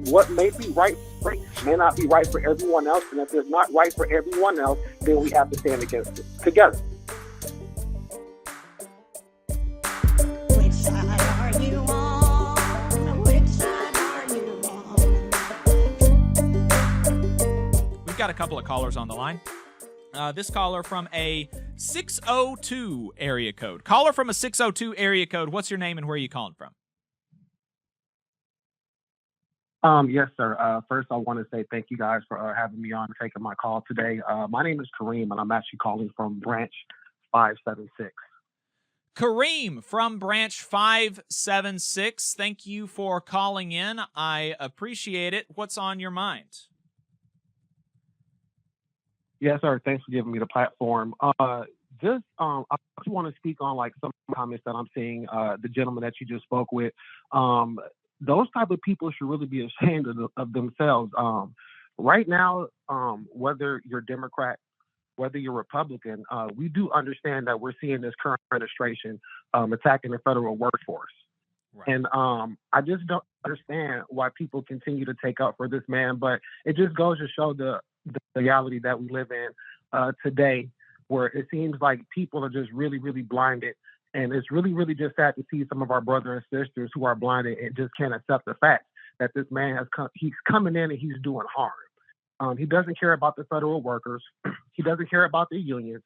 what may be right for me may not be right for everyone else. And if it's not right for everyone else, then we have to stand against it together. Which side are you on? Which side are you on? We've got a couple of callers on the line. This caller from a 602 area code. Caller from a 602 area code. What's your name and where are you calling from? Yes, sir. First, I want to say thank you guys for having me on and taking my call today. My name is Kareem, and I'm actually calling from Branch 576. Kareem from Branch 576. Thank you for calling in. I appreciate it. What's on your mind? Yes, sir. Thanks for giving me the platform. I just want to speak on like some comments that I'm seeing. The gentleman that you just spoke with. Those type of people should really be ashamed of themselves. Right now, whether you're Democrat, whether you're Republican, we do understand that we're seeing this current administration attacking the federal workforce. Right. And I just don't understand why people continue to take up for this man. But it just goes to show the reality that we live in today, where it seems like people are just really, really blinded. And it's really, really just sad to see some of our brothers and sisters who are blinded and just can't accept the fact that this man he's coming in and he's doing harm. He doesn't care about the federal workers. He doesn't care about the unions.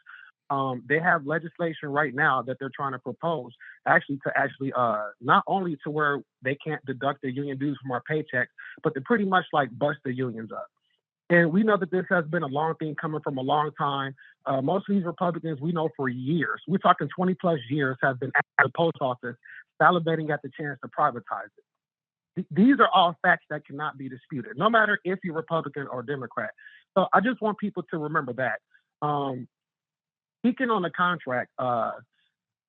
They have legislation right now that they're trying to propose to not only to where they can't deduct the union dues from our paychecks, but to pretty much like bust the unions up. And we know that this has been a long thing coming from a long time. Most of these Republicans, we know for years, we're talking 20 plus years, have been at the post office salivating at the chance to privatize it. These are all facts that cannot be disputed, no matter if you're Republican or Democrat. So I just want people to remember that. Speaking on the contract, I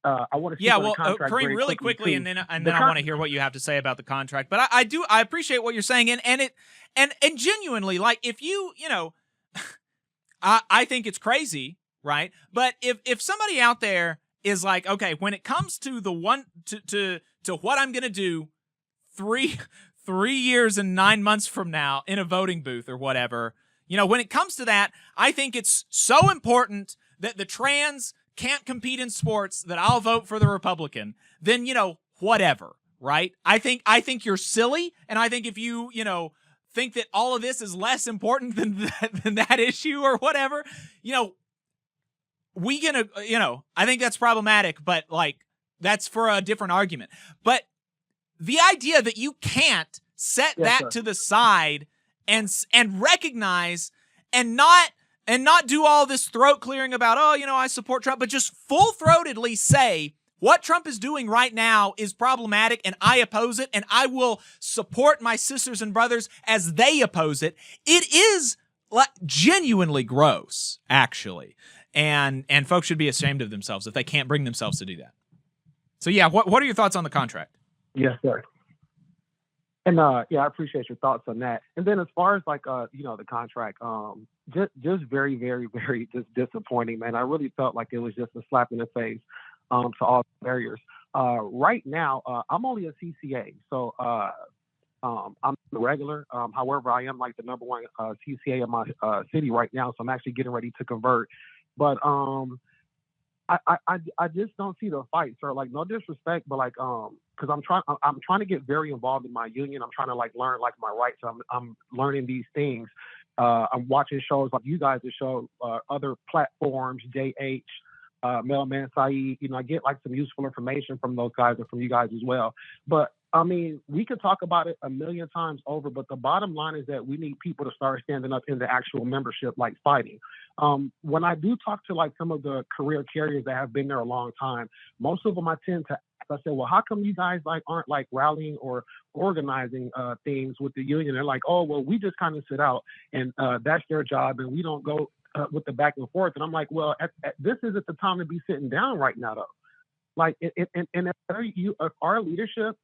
want to speak on the contract Kareem, really quickly, and then I want to hear what you have to say about the contract. But I appreciate what you're saying, and genuinely, like, if you I think it's crazy, right? But if somebody out there is like, okay, when it comes to the one to what I'm gonna do 3 years and 9 months from now in a voting booth or whatever, when it comes to that, I think it's so important that the trans can't compete in sports that I'll vote for the Republican, then, whatever, right? I think you're silly. And I think if you, think that all of this is less important than that issue or whatever, I think that's problematic, but like, that's for a different argument. But the idea that you can't set that to the side and recognize and not do all this throat clearing about, I support Trump, but just full-throatedly say what Trump is doing right now is problematic and I oppose it and I will support my sisters and brothers as they oppose it. It is genuinely gross, actually. And folks should be ashamed of themselves if they can't bring themselves to do that. So yeah, what are your thoughts on the contract? Yes, sir. And I appreciate your thoughts on that. And then as far as like the contract, just very, very, very just disappointing, man. I really felt like it was just a slap in the face to all barriers. Right now, I'm only a CCA, so I'm a regular. However, I am like the number one CCA in my city right now, so I'm actually getting ready to convert. But I just don't see the fight, sir. Like, no disrespect, but like because I'm trying to get very involved in my union. I'm trying to like learn like my rights. I'm learning these things. I'm watching shows like you guys that show other platforms, JH, Mailman Saeed. I get like some useful information from those guys and from you guys as well. But I mean, we could talk about it a million times over, but the bottom line is that we need people to start standing up in the actual membership, like fighting. When I do talk to like some of the career carriers that have been there a long time, most of them I tend to ask, I say, well, how come you guys like aren't like rallying or organizing things with the union? They're like, oh, well, we just kind of sit out and that's their job and we don't go with the back and forth. And I'm like, well, this isn't the time to be sitting down right now, though. Like, if our leadership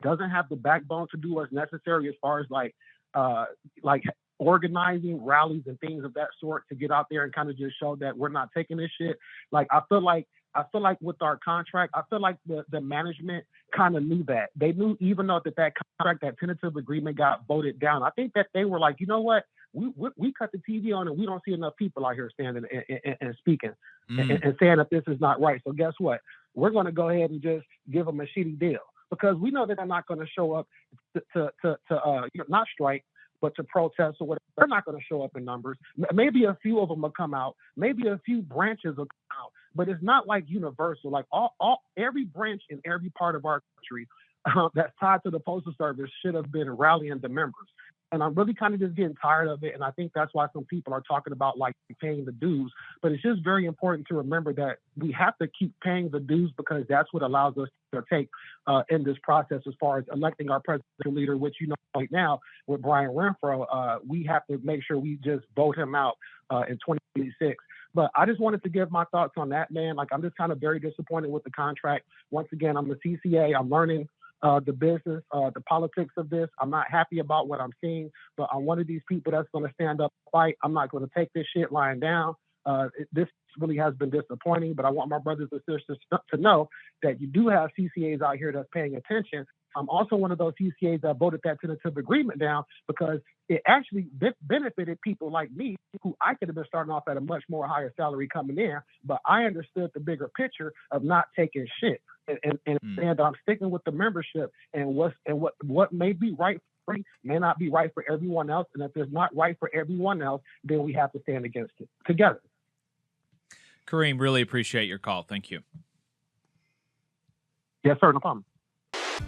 doesn't have the backbone to do what's necessary as far as like organizing rallies and things of that sort to get out there and kind of just show that we're not taking this shit. Like, I feel like I feel like with our contract, I feel like the management kind of knew that. They knew, even though that contract, that tentative agreement got voted down. I think that they were like, you know what? We cut the TV on and we don't see enough people out here standing and speaking and saying that this is not right. So guess what? We're going to go ahead and just give them a shitty deal, because we know that they're not going to show up to not strike, but to protest or whatever. They're not going to show up in numbers. Maybe a few of them will come out. Maybe a few branches will come out. But it's not like universal. Like every branch in every part of our country that's tied to the Postal Service should have been rallying the members. And I'm really kind of just getting tired of it. And I think that's why some people are talking about like paying the dues. But it's just very important to remember that we have to keep paying the dues, because that's what allows us to take in this process as far as electing our presidential leader, which, you know, right now with Brian Renfro, we have to make sure we just vote him out in 2026. But I just wanted to give my thoughts on that, man. Like, I'm just kind of very disappointed with the contract. Once again, I'm a CCA. I'm learning the business, the politics of this. I'm not happy about what I'm seeing, but I'm one of these people that's going to stand up and fight. I'm not going to take this shit lying down. This really has been disappointing, but I want my brothers and sisters to know that you do have CCAs out here that's paying attention. I'm also one of those CCAs that voted that tentative agreement down because it actually benefited people like me, who I could have been starting off at a much more higher salary coming in, but I understood the bigger picture of not taking shit and saying that I'm sticking with the membership, and what may be right for me may not be right for everyone else. And if it's not right for everyone else, then we have to stand against it together. Kareem, really appreciate your call. Thank you. Yes, sir. No problem.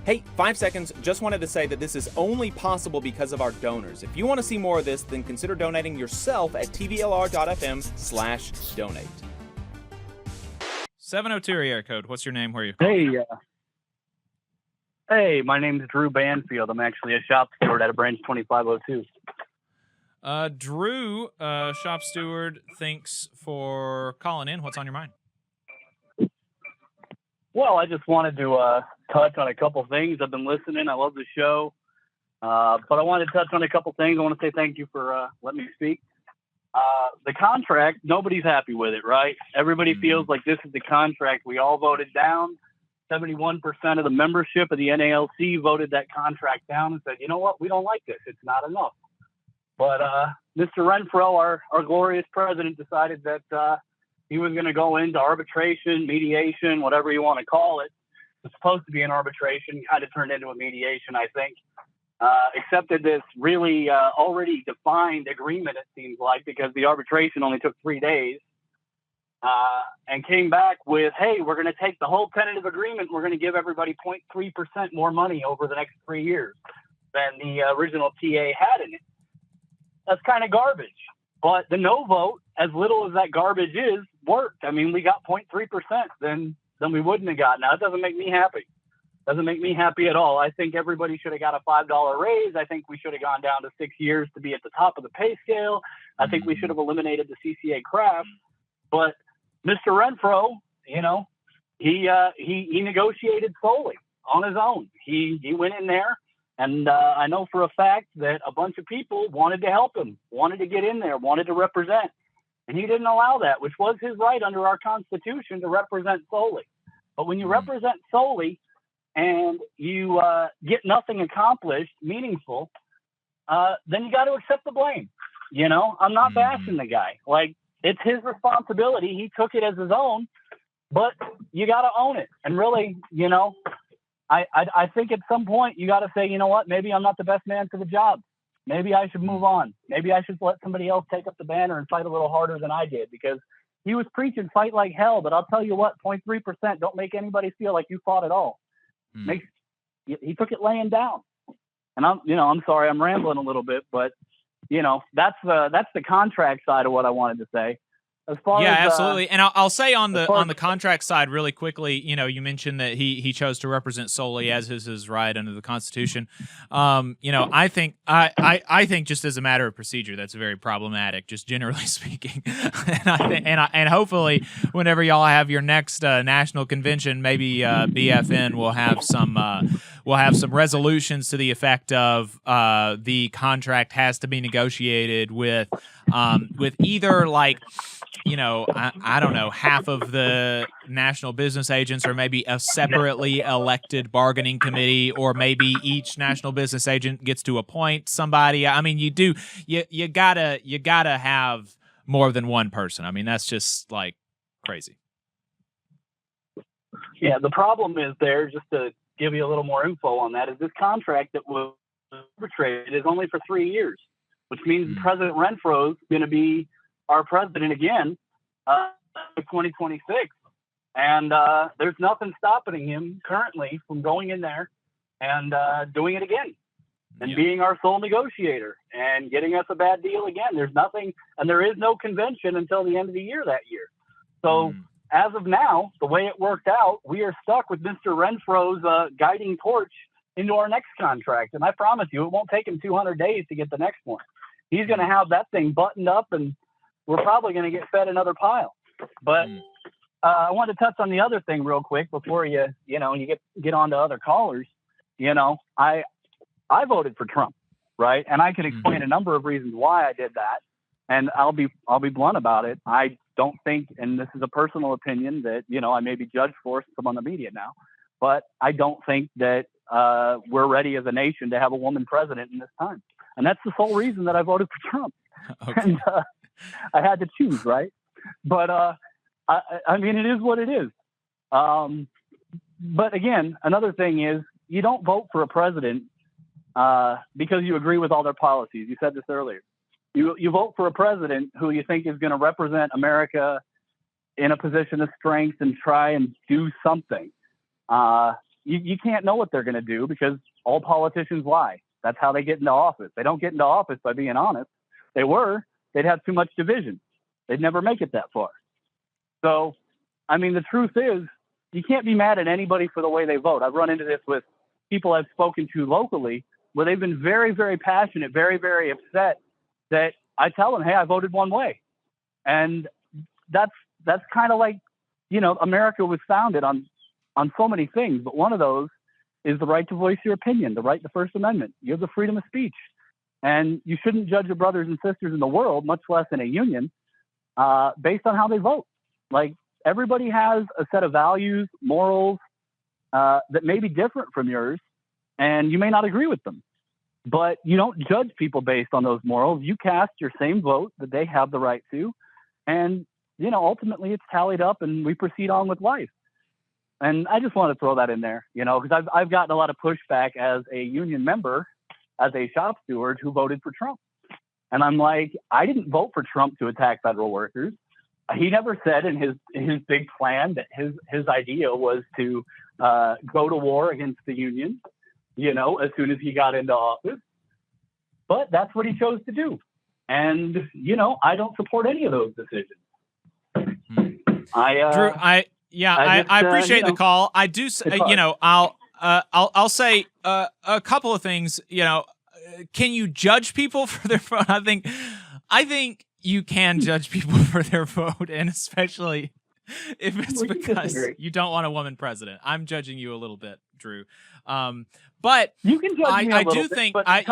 Hey, 5 seconds. Just wanted to say that this is only possible because of our donors. If you want to see more of this, then consider donating yourself at tvlr.fm/donate. 702 area code. What's your name? Where are you? Hey, my name is Drew Banfield. I'm actually a shop steward at a branch 2502. Drew, shop steward, thanks for calling in. What's on your mind? Well, I just wanted to touch on a couple things. I've been listening. I love the show. But I wanted to touch on a couple things. I want to say thank you for letting me speak. The contract, nobody's happy with it, right? Everybody feels like this is the contract we all voted down. 71% of the membership of the NALC voted that contract down and said, you know what, we don't like this. It's not enough. But Mr. Renfro, our glorious president, decided that he was going to go into arbitration, mediation, whatever you want to call it. It was supposed to be an arbitration, kind of turned into a mediation, I think. Accepted this really already defined agreement, it seems like, because the arbitration only took 3 days, and came back with, hey, we're going to take the whole tentative agreement. We're going to give everybody 0.3% more money over the next 3 years than the original TA had in it. That's kind of garbage. But the no vote, as little as that garbage is, worked. I mean, we got 0.3% than we wouldn't have gotten. Now, it doesn't make me happy. Doesn't make me happy at all. I think everybody should have got a $5 raise. I think we should have gone down to 6 years to be at the top of the pay scale. I think we should have eliminated the CCA craft. But Mr. Renfro, you know, he negotiated solely on his own. He went in there, and I know for a fact that a bunch of people wanted to help him, wanted to get in there, wanted to represent. And he didn't allow that, which was his right under our Constitution to represent solely. But when you represent solely, and you get nothing accomplished, meaningful, then you got to accept the blame. You know, I'm not bashing the guy. Like, it's his responsibility. He took it as his own, but you got to own it. And really, you know, I think at some point you got to say, you know what, maybe I'm not the best man for the job. Maybe I should move on. Maybe I should let somebody else take up the banner and fight a little harder than I did, because he was preaching fight like hell. But I'll tell you what, 0.3% don't make anybody feel like you fought at all. He took it laying down. And I'm sorry, I'm rambling a little bit, but you know, that's the contract side of what I wanted to say. As far as, absolutely. And I'll say on the contract side really quickly, you know, you mentioned that he chose to represent solely, as is his right under the Constitution. You know, I think just as a matter of procedure, that's very problematic, just generally speaking. and hopefully whenever y'all have your next national convention, maybe BFN will have some resolutions to the effect of the contract has to be negotiated with either like I don't know, half of the national business agents, or maybe a separately elected bargaining committee, or maybe each national business agent gets to appoint somebody. I mean, you gotta have more than one person. I mean, that's just like crazy. Yeah, the problem is there, just to give you a little more info on that, is this contract that was arbitrated is only for 3 years, which means President Renfro's going to be our president again in 2026. And there's nothing stopping him currently from going in there and doing it again and being our sole negotiator and getting us a bad deal again. There's nothing, and there is no convention until the end of the year that year. So as of now, the way it worked out, we are stuck with Mr. Renfro's guiding torch into our next contract. And I promise you, it won't take him 200 days to get the next one. He's going to have that thing buttoned up, and we're probably going to get fed another pile. But I want to touch on the other thing real quick before you get on to other callers. I voted for Trump, right? And I can explain a number of reasons why I did that. And I'll be blunt about it. I don't think, and this is a personal opinion that, I may be judged for since I'm on the media now, but I don't think that we're ready as a nation to have a woman president in this time. And that's the sole reason that I voted for Trump. Okay. And I had to choose, right? But I mean, it is what it is. But again, another thing is, you don't vote for a president because you agree with all their policies. You said this earlier. You vote for a president who you think is going to represent America in a position of strength and try and do something. You can't know what they're going to do because all politicians lie. That's how they get into office. They don't get into office by being honest. They'd have too much division. They'd never make it that far. So, I mean, the truth is, you can't be mad at anybody for the way they vote. I've run into this with people I've spoken to locally where they've been very, very passionate, very, very upset that I tell them, hey, I voted one way. And that's kind of like, America was founded on so many things, but one of those is the right to voice your opinion, the right to First Amendment. You have the freedom of speech. And you shouldn't judge your brothers and sisters in the world, much less in a union, based on how they vote. Like, everybody has a set of values, morals that may be different from yours, and you may not agree with them. But you don't judge people based on those morals. You cast your same vote that they have the right to. And, ultimately it's tallied up and we proceed on with life. And I just want to throw that in there, because I've gotten a lot of pushback as a union member, as a shop steward who voted for Trump. And I'm like, I didn't vote for Trump to attack federal workers. He never said in his big plan that his idea was to go to war against the union, as soon as he got into office. But that's what he chose to do. And, I don't support any of those decisions. Drew, I appreciate the call. I do, I'll say a couple of things. Can you judge people for their vote? I think you can judge people for their vote, and especially if it's because you don't want a woman president. I'm judging you a little bit, Drew. But you can judge me a little do bit, think but I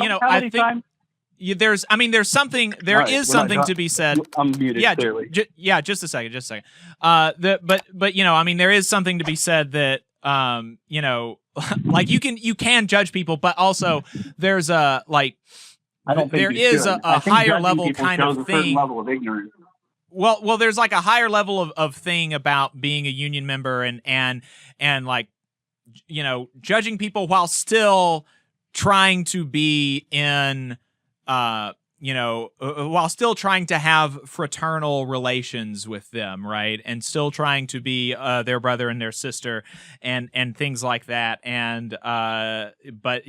think there's something to be said. I'm muted. Yeah, clearly. Just a second. But there is something to be said that like you can judge people, but also there's a like I don't think there is a higher level kind of thing. Level of ignorance. Well, there's like a higher level of thing about being a union member and like judging people while still trying to be in while still trying to have fraternal relations with them, right? And still trying to be their brother and their sister and things like that. And but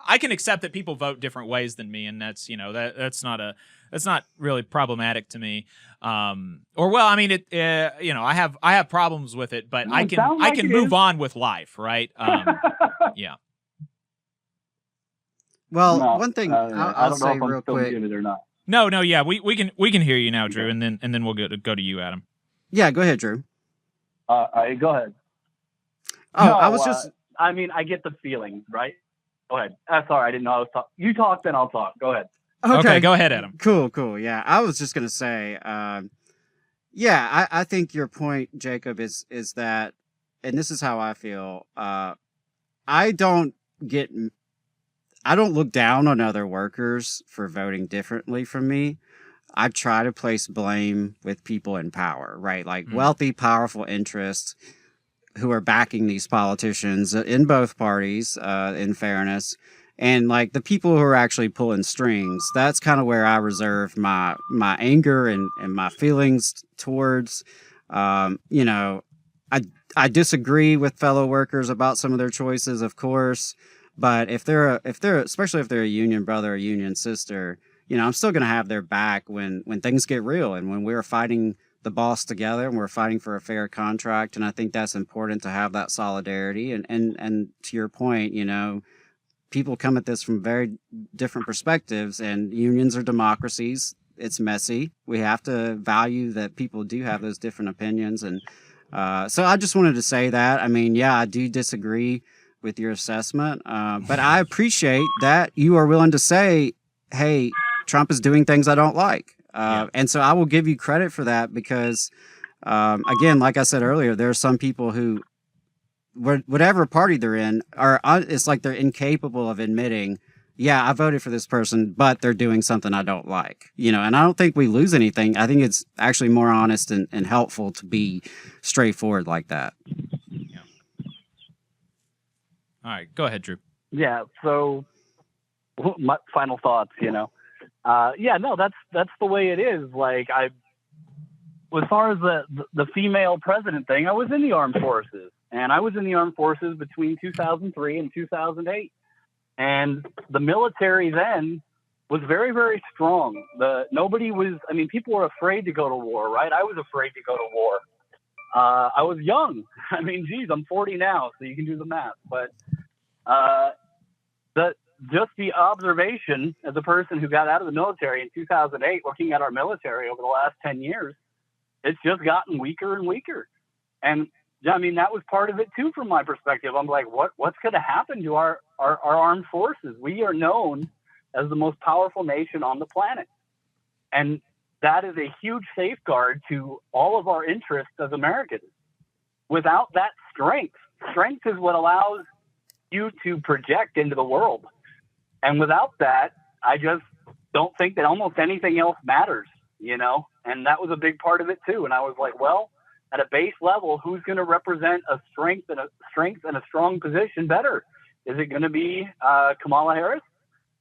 I can accept that people vote different ways than me, and that's that's not really problematic to me. I have problems with it, but I can move on with life, right? Yeah. Well, one thing I don't say know if real I'm still quick. muted or not. No, yeah, we can hear you now, Drew, and then we'll go to you, Adam. Yeah, go ahead, Drew. Go ahead. Oh, No, I was just. I mean, I get the feeling, right? Go ahead. Sorry, I didn't know I was talking. You talk, then I'll talk. Go ahead. Okay, go ahead, Adam. Cool. Yeah, I was just gonna say, I think your point, Jacob, is that, and this is how I feel. I don't look down on other workers for voting differently from me. I try to place blame with people in power, right? Like wealthy, powerful interests who are backing these politicians in both parties, in fairness. And like the people who are actually pulling strings, that's kind of where I reserve my anger and my feelings towards. You know, I disagree with fellow workers about some of their choices, of course, but if they're especially if they're a union brother or union sister, you know, I'm still going to have their back when things get real and when we're fighting the boss together and we're fighting for a fair contract. And I think that's important to have that solidarity. And to your point, you know, people come at this from very different perspectives, and unions are democracies. It's messy. We have to value that people do have those different opinions. And so I just wanted to say that. I mean, yeah, I do disagree with your assessment, but I appreciate that you are willing to say, hey, Trump is doing things I don't like. And so I will give you credit for that because, again, like I said earlier, there are some people who, whatever party they're in, it's like they're incapable of admitting, yeah, I voted for this person, but they're doing something I don't like, you know, and I don't think we lose anything. I think it's actually more honest and helpful to be straightforward like that. Yeah. All right, go ahead, Drew. Yeah. So my final thoughts, you know, that's the way it is. Like as far as the female president thing, I was in the armed forces. And I was in the armed forces between 2003 and 2008. And the military then was very, very strong. People were afraid to go to war, right? I was afraid to go to war. I was young. I mean, geez, I'm 40 now, so you can do the math. But the observation as a person who got out of the military in 2008, looking at our military over the last 10 years, it's just gotten weaker and weaker. And I mean, that was part of it too, from my perspective. I'm like, what's going to happen to our armed forces? We are known as the most powerful nation on the planet. And that is a huge safeguard to all of our interests as Americans. Without that strength is what allows you to project into the world. And without that, I just don't think that almost anything else matters, you know? And that was a big part of it too. And I was like, well, at a base level, who's going to represent a strength and a strong position better? Is it going to be Kamala Harris,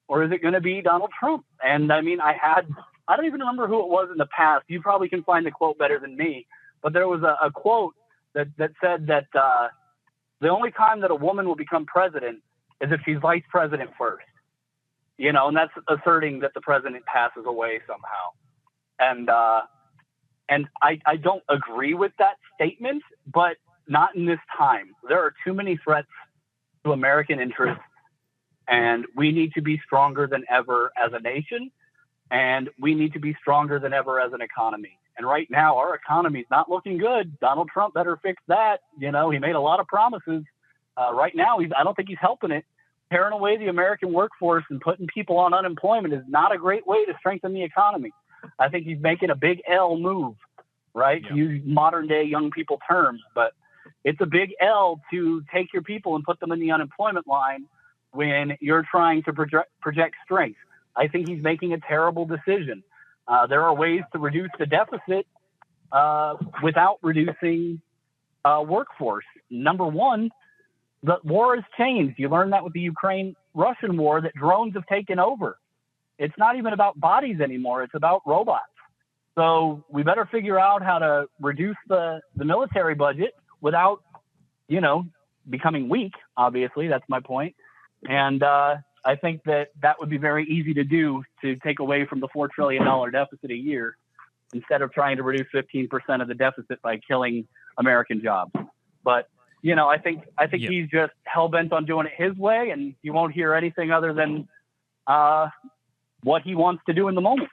or is it going to be Donald Trump? And I mean, I don't even remember who it was in the past. You probably can find the quote better than me, but there was a quote that said that the only time that a woman will become president is if she's vice president first. You know, and that's asserting that the president passes away somehow. And I don't agree with that statement, but not in this time. There are too many threats to American interests, and we need to be stronger than ever as a nation, and we need to be stronger than ever as an economy. And right now, our economy is not looking good. Donald Trump better fix that. You know, he made a lot of promises. Right now, I don't think he's helping it. Tearing away the American workforce and putting people on unemployment is not a great way to strengthen the economy. I think he's making a big L move, right? Yeah. To use modern day young people terms, but it's a big L to take your people and put them in the unemployment line when you're trying to project strength. I think he's making a terrible decision. There are ways to reduce the deficit without reducing workforce. Number one, the war has changed. You learned that with the Ukraine-Russian war, that drones have taken over. It's not even about bodies anymore. It's about robots. So we better figure out how to reduce the military budget without, you know, becoming weak. Obviously, that's my point. And I think that would be very easy to do, to take away from the $4 trillion deficit a year, instead of trying to reduce 15% of the deficit by killing American jobs. But, you know, I think he's just hell-bent on doing it his way, and you won't hear anything other than what he wants to do in the moment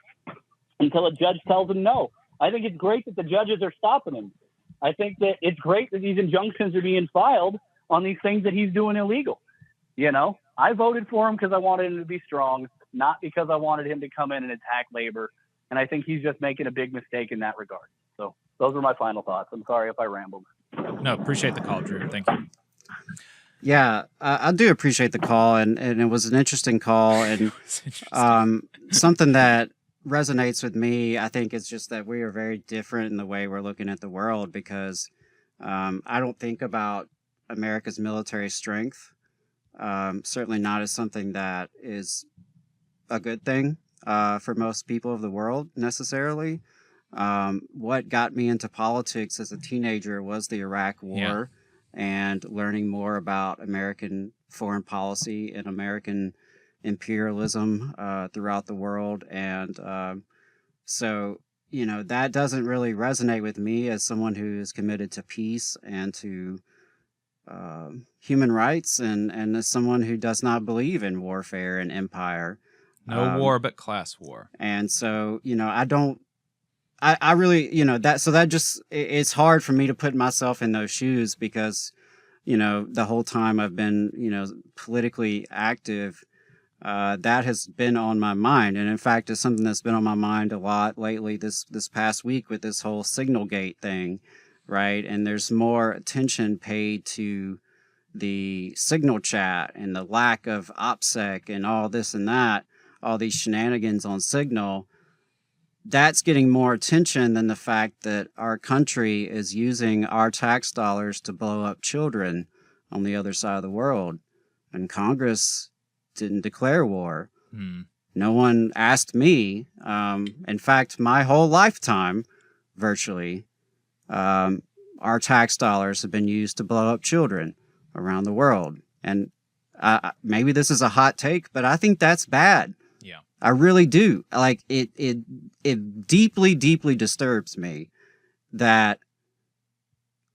until a judge tells him no. I think it's great that the judges are stopping him. I think that it's great that these injunctions are being filed on these things that he's doing illegal. You know, I voted for him because I wanted him to be strong. not because I wanted him to come in and attack labor. And I think he's just making a big mistake in that regard. So those are my final thoughts. I'm sorry if I rambled. No, appreciate the call, Drew. Thank you. Yeah, I do appreciate the call, and it was an interesting call, and something that resonates with me, I think, is just that we are very different in the way we're looking at the world, because I don't think about America's military strength, certainly not as something that is a good thing for most people of the world necessarily. What got me into politics as a teenager was the Iraq War. Yeah. And learning more about American foreign policy and American imperialism throughout the world. And so, you know, that doesn't really resonate with me as someone who is committed to peace and to human rights, and as someone who does not believe in warfare and empire. No war but class war. And so, you know, I really, you know, it's hard for me to put myself in those shoes, because, you know, the whole time I've been, you know, politically active, that has been on my mind. And in fact, it's something that's been on my mind a lot lately this past week with this whole Signalgate thing, right? And there's more attention paid to the Signal chat and the lack of OPSEC and all this and that, all these shenanigans on Signal. That's getting more attention than the fact that our country is using our tax dollars to blow up children on the other side of the world. And Congress didn't declare war. No one asked me. In fact, my whole lifetime, virtually, our tax dollars have been used to blow up children around the world. And maybe this is a hot take, but I think that's bad. Yeah. I really do. Like, it deeply, deeply disturbs me that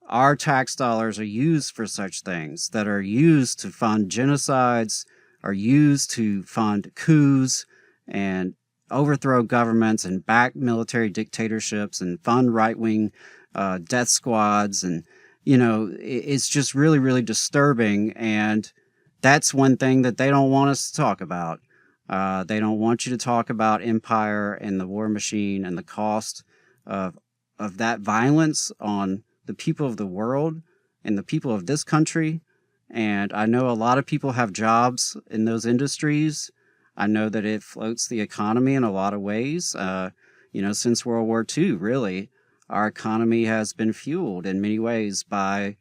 our tax dollars are used for such things, that are used to fund genocides, are used to fund coups and overthrow governments and back military dictatorships and fund right-wing death squads. And, you know, it's just really, really disturbing. And that's one thing that they don't want us to talk about. They don't want you to talk about empire and the war machine and the cost of that violence on the people of the world and the people of this country. And I know a lot of people have jobs in those industries. I know that it floats the economy in a lot of ways. You know, since World War II, really, our economy has been fueled in many ways by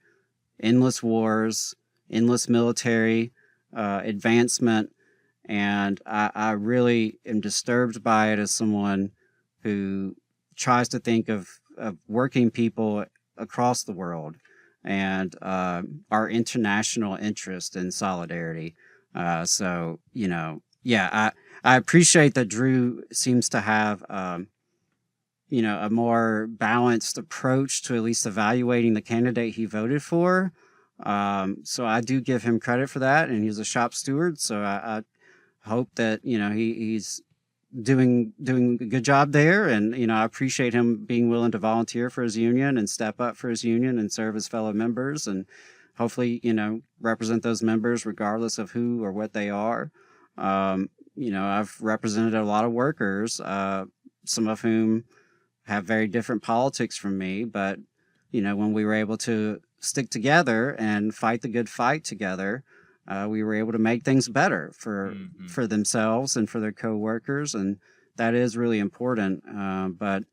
endless wars, endless military advancement. And I really am disturbed by it as someone who tries to think of working people across the world and our international interest and solidarity. So, you know, yeah, I appreciate that Drew seems to have, you know, a more balanced approach to at least evaluating the candidate he voted for. So I do give him credit for that, and he's a shop steward. So I hope that, you know, he's doing a good job there. And, you know, I appreciate him being willing to volunteer for his union and step up for his union and serve his fellow members, and hopefully, you know, represent those members regardless of who or what they are. You know, I've represented a lot of workers, some of whom have very different politics from me, but, you know, when we were able to stick together and fight the good fight together, we were able to make things better for themselves and for their coworkers, and that is really important. But,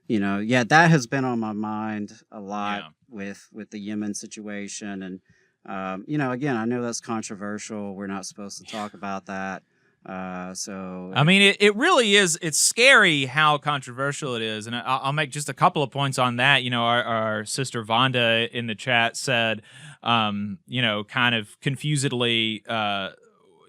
you know, yeah, that has been on my mind a lot with the Yemen situation. And, you know, again, I know that's controversial. We're not supposed to talk about that. So I mean, it really is. It's scary how controversial it is, and I'll make just a couple of points on that. You know, our sister Vonda in the chat said, you know, kind of confusedly,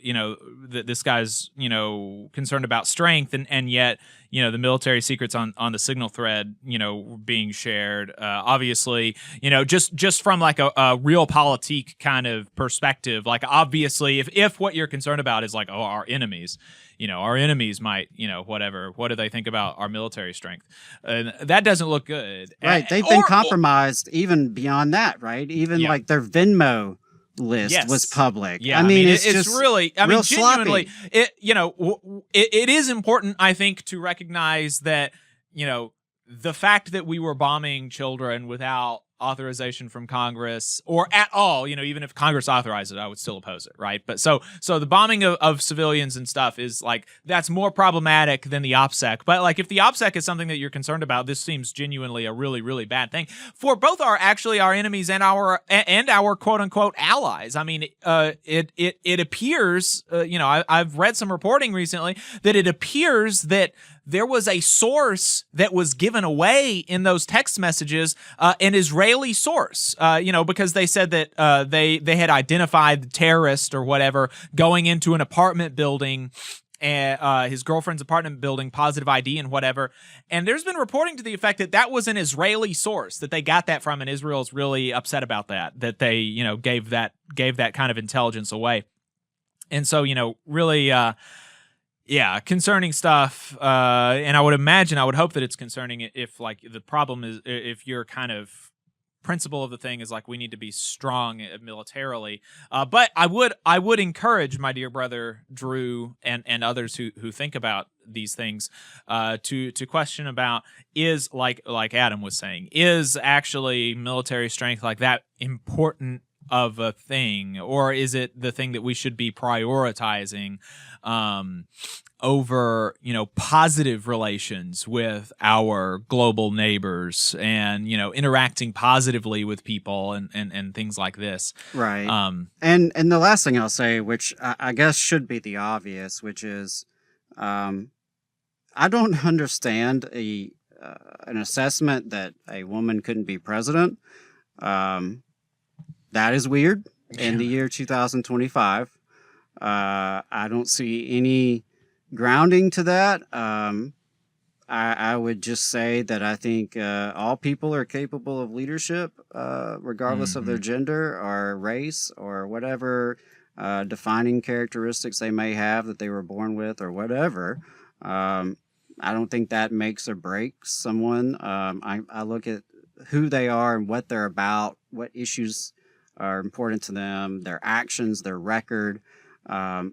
you know, this guy's, you know, concerned about strength, and yet, you know, the military secrets on the Signal thread, you know, being shared. Obviously, you know, just from like a realpolitik kind of perspective, like obviously if what you're concerned about is like, oh, our enemies, you know, our enemies might, you know, whatever, what do they think about our military strength? And that doesn't look good. Right. They've been compromised even beyond that, right? Even like their Venmo list was public. Yeah, I mean, it's it's just really, I mean, real genuinely, sloppy. it is important, I think, to recognize that, the fact that we were bombing children without authorization from Congress or at all, even if Congress authorized it, I would still oppose it, right? But so the bombing of civilians and stuff is like, that's more problematic than the OPSEC. But like, if the OPSEC is something that you're concerned about, this seems genuinely a really, really bad thing for both our enemies and our quote unquote allies. I mean, it appears, I've read some reporting recently that it appears that there was a source that was given away in those text messages, an Israeli source, because they said that they had identified the terrorist or whatever going into an apartment building, his girlfriend's apartment building, positive ID and whatever. And there's been reporting to the effect that that was an Israeli source, that they got that from, and Israel's really upset about that they, gave that kind of intelligence away. And so, really, yeah, concerning stuff, and I would hope that it's concerning if, like, the problem is, if your kind of principle of the thing is, like, we need to be strong militarily. But I would encourage my dear brother Drew and others who think about these things to question about, is, like Adam was saying, is actually military strength like that important of a thing, or is it the thing that we should be prioritizing over, positive relations with our global neighbors and, interacting positively with people and things like this. Right. And the last thing I'll say, which I guess should be the obvious, which is, I don't understand an assessment that a woman couldn't be president. That is weird in the year 2025. I don't see any grounding to that. I would just say that I think all people are capable of leadership, regardless of their gender or race or whatever defining characteristics they may have that they were born with or whatever. I don't think that makes or breaks someone. I look at who they are and what they're about, what issues are important to them, their actions, their record. I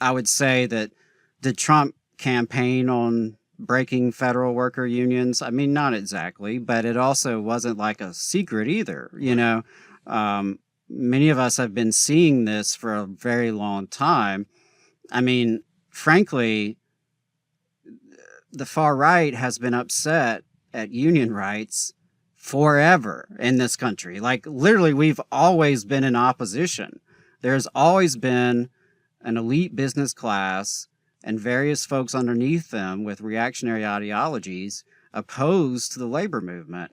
would say that the Trump campaign on breaking federal worker unions, I mean, not exactly, but it also wasn't like a secret either. Many of us have been seeing this for a very long time. I mean, frankly, the far right has been upset at union rights forever in this country. Like, literally, we've always been in opposition. There's always been an elite business class and various folks underneath them with reactionary ideologies opposed to the labor movement.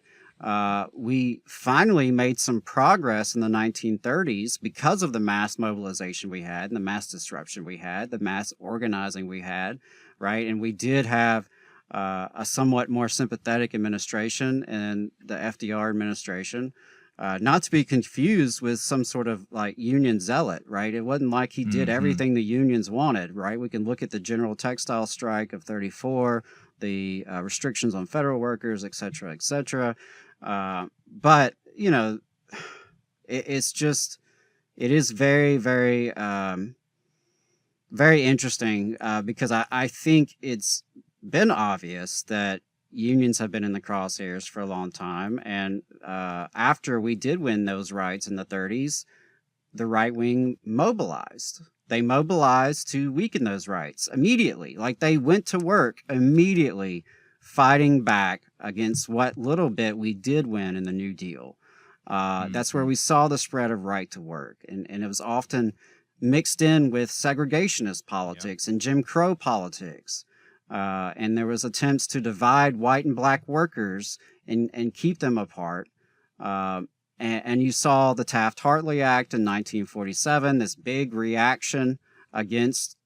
We finally made some progress in the 1930s because of the mass mobilization we had and the mass disruption we had, the mass organizing we had, right? And we did have a somewhat more sympathetic administration in the FDR administration, not to be confused with some sort of like union zealot, right? It wasn't like he did everything the unions wanted, right? We can look at the general textile strike of 34, the restrictions on federal workers, et cetera, et cetera. But, it's just, it is very, very, very interesting because I think it's been obvious that unions have been in the crosshairs for a long time. And after we did win those rights in the 30s, the right wing mobilized. They mobilized to weaken those rights immediately. Like, they went to work immediately fighting back against what little bit we did win in the New Deal. That's where we saw the spread of right to work. And it was often mixed in with segregationist politics and Jim Crow politics. And there was attempts to divide white and black workers and keep them apart. And you saw the Taft-Hartley Act in 1947, this big reaction against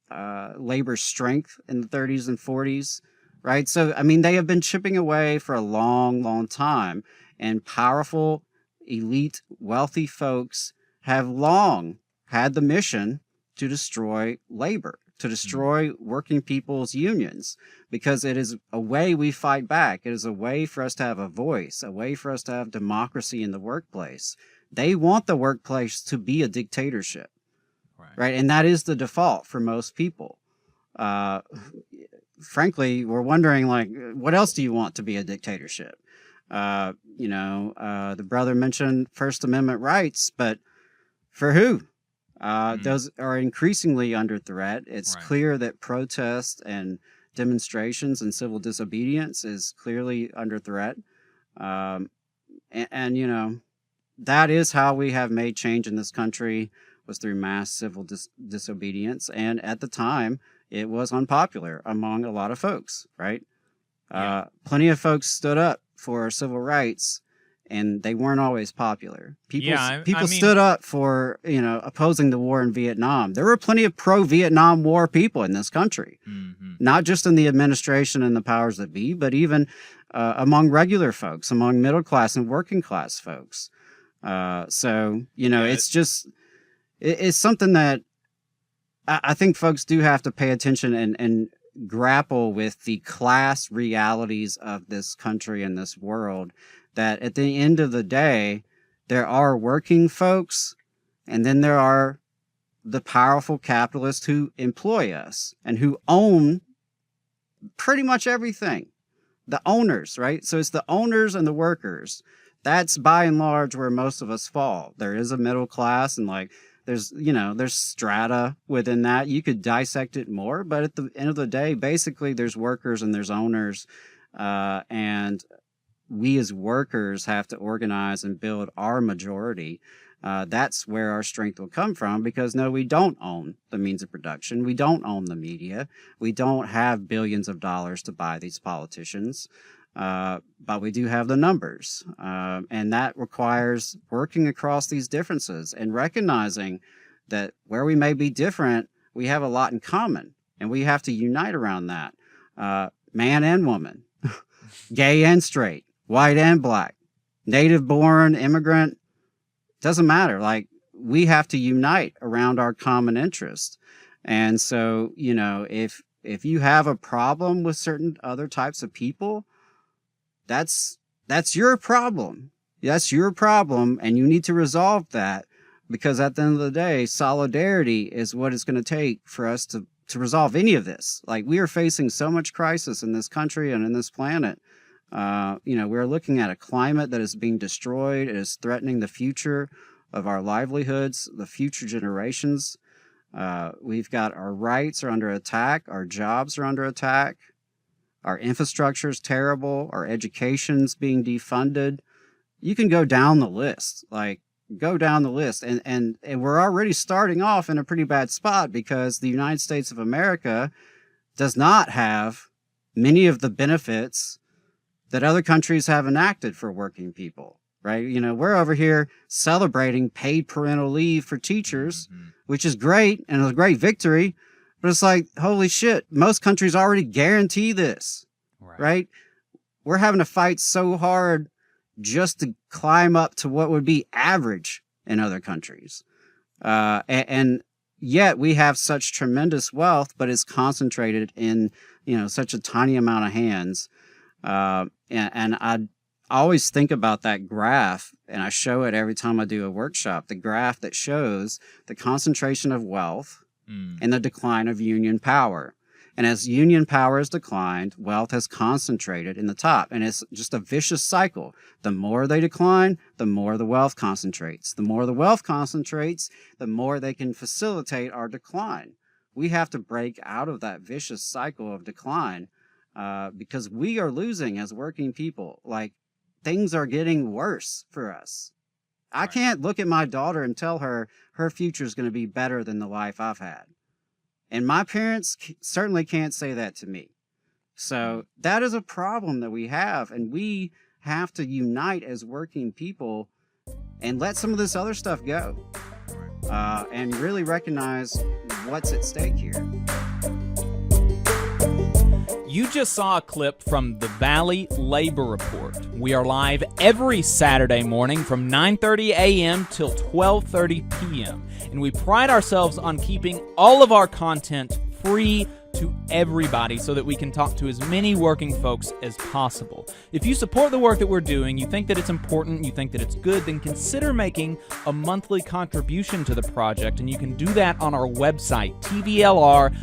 labor strength in the 30s and 40s, right? So, I mean, they have been chipping away for a long, long time. And powerful, elite, wealthy folks have long had the mission to destroy labor, to destroy working people's unions, because it is a way we fight back. It is a way for us to have a voice, a way for us to have democracy in the workplace, They want the workplace to be a dictatorship, Right. right? And that is the default for most people. Frankly, we're wondering, like, what else do you want to be a dictatorship? The brother mentioned First Amendment rights, but for who? Those are increasingly under threat. It's Right. clear that protests and demonstrations and civil disobedience is clearly under threat. And that is how we have made change in this country, was through mass civil disobedience. And at the time, it was unpopular among a lot of folks, right? Yeah. Plenty of folks stood up for civil rights, and they weren't always popular. People I mean- stood up for, opposing the war in Vietnam. There were plenty of pro-Vietnam War people in this country, not just in the administration and the powers that be, but even among regular folks, among middle class and working class folks. It's just, it's something that I think folks do have to pay attention and grapple with the class realities of this country and this world, that at the end of the day, there are working folks, and then there are the powerful capitalists who employ us and who own pretty much everything. The owners, right? So it's the owners and the workers. That's by and large where most of us fall. There is a middle class, and there's strata within that. You could dissect it more, but at the end of the day, basically there's workers and there's owners, and we as workers have to organize and build our majority. That's where our strength will come from, because no, we don't own the means of production. We don't own the media. We don't have billions of dollars to buy these politicians, but we do have the numbers. And that requires working across these differences and recognizing that where we may be different, we have a lot in common, and we have to unite around that. Man and woman, gay and straight, white and black, native born, immigrant, doesn't matter. Like, we have to unite around our common interest. And so, if you have a problem with certain other types of people, that's your problem. That's your problem, and you need to resolve that, because at the end of the day, solidarity is what it's going to take for us to resolve any of this. Like, we are facing so much crisis in this country and in this planet. We're looking at a climate that is being destroyed. It is threatening the future of our livelihoods, the future generations. We've got our rights are under attack. Our jobs are under attack. Our infrastructure is terrible. Our education's being defunded. You can go down the list, and we're already starting off in a pretty bad spot, because the United States of America does not have many of the benefits that other countries have enacted for working people, right? We're over here celebrating paid parental leave for teachers, which is great and a great victory, but it's like, holy shit, most countries already guarantee this, right? We're having to fight so hard just to climb up to what would be average in other countries. And yet we have such tremendous wealth, but it's concentrated in, such a tiny amount of hands. And I always think about that graph, and I show it every time I do a workshop, the graph that shows the concentration of wealth and the decline of union power. And as union power has declined, wealth has concentrated in the top, and it's just a vicious cycle. The more they decline, the more the wealth concentrates. The more the wealth concentrates, the more they can facilitate our decline. We have to break out of that vicious cycle of decline, because we are losing as working people. Like, things are getting worse for us. I can't look at my daughter and tell her her future is going to be better than the life I've had. And my parents certainly can't say that to me. So that is a problem that we have, and we have to unite as working people and let some of this other stuff go, and really recognize what's at stake here. You just saw a clip from the Valley Labor Report. We are live every Saturday morning from 9:30 a.m. till 12:30 p.m. And we pride ourselves on keeping all of our content free to everybody so that we can talk to as many working folks as possible. If you support the work that we're doing, you think that it's important, you think that it's good, then consider making a monthly contribution to the project, and you can do that on our website, tvlr.fm.